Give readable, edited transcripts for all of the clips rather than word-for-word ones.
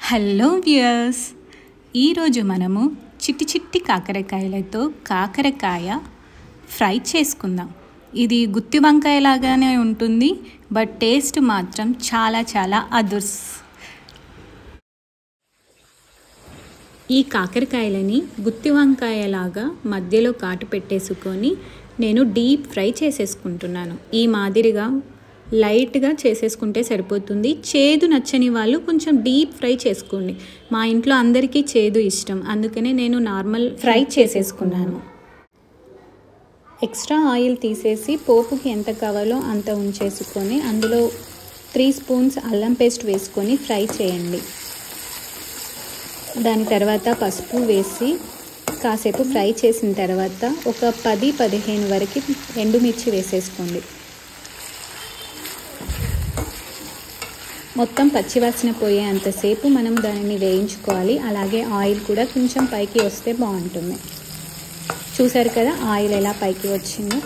Hello viewers, ఈరోజు మనము చిట్టి చిట్టి కాకరకాయలతో కాకరకాయ ఫ్రై చేసుకుందాం. ఇది గుత్తి వంకాయ లాగానే ఉంటుంది, బట్ టేస్ట్ మాత్రం చాలా చాలా అదుర్స్. ఈ కాకరకాయలని గుత్తి వంకాయలాగా మధ్యలో కాటు పెట్టేసుకొని నేను డీప్ ఫ్రై చేసేసుకుంటున్నాను. ఈ మాదిరిగా లైట్గా చేసేసుకుంటే సరిపోతుంది. చేదు నచ్చని వాళ్ళు కొంచెం డీప్ ఫ్రై చేసుకోండి. మా ఇంట్లో అందరికీ చేదు ఇష్టం, అందుకనే నేను నార్మల్ ఫ్రై చేసేసుకున్నాను. ఎక్స్ట్రా ఆయిల్ తీసేసి పోపుకి ఎంత కావాలో అంత ఉంచేసుకొని అందులో 3 స్పూన్స్ అల్లం పేస్ట్ వేసుకొని ఫ్రై చేయండి. దాని తర్వాత పసుపు వేసి కాసేపు ఫ్రై చేసిన తర్వాత ఒక 10-15 వరకు ఎండుమిర్చి వేసేసుకోండి. మొత్తం పచ్చివాసన పోయేంతసేపు మనం దానిని వేయించుకోవాలి. అలాగే ఆయిల్ కూడా కొంచెం పైకి వస్తే బాగుంటుంది. చూసారు కదా ఆయిల్ ఎలా పైకి వచ్చిందో.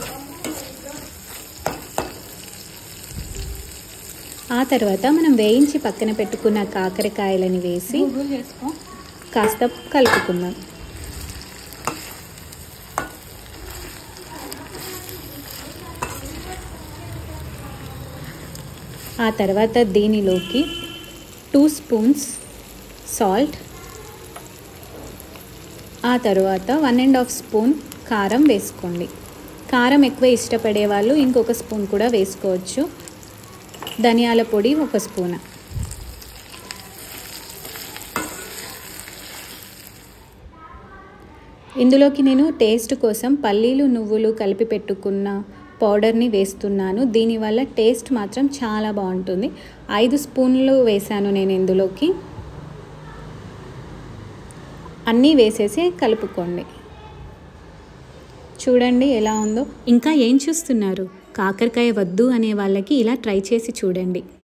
ఆ తర్వాత మనం వేయించి పక్కన పెట్టుకున్న కాకరకాయలని వేసి కాస్త కలుపుకుందాం. ఆ తర్వాత దీనిలోకి 2 స్పూన్స్ సాల్ట్, ఆ తర్వాత 1.5 స్పూన్ కారం వేసుకోండి. కారం ఎక్కువ ఇష్టపడే వాళ్ళు ఇంకొక స్పూన్ కూడా వేసుకోవచ్చు. ధనియాల పొడి 1 స్పూన్. ఇందులోకి నేను టేస్ట్ కోసం పల్లీలు నువ్వులు కలిపి పెట్టుకున్న పౌడర్ని వేస్తున్నాను. దీనివల్ల టేస్ట్ మాత్రం చాలా బాగుంటుంది. 5 స్పూన్లు వేసాను నేను ఇందులోకి. అన్నీ వేసేసి కలుపుకోండి. చూడండి ఎలా ఉందో. ఇంకా ఏం చూస్తున్నారు? కాకరకాయ వద్దు అనే వాళ్ళకి ఇలా ట్రై చేసి చూడండి.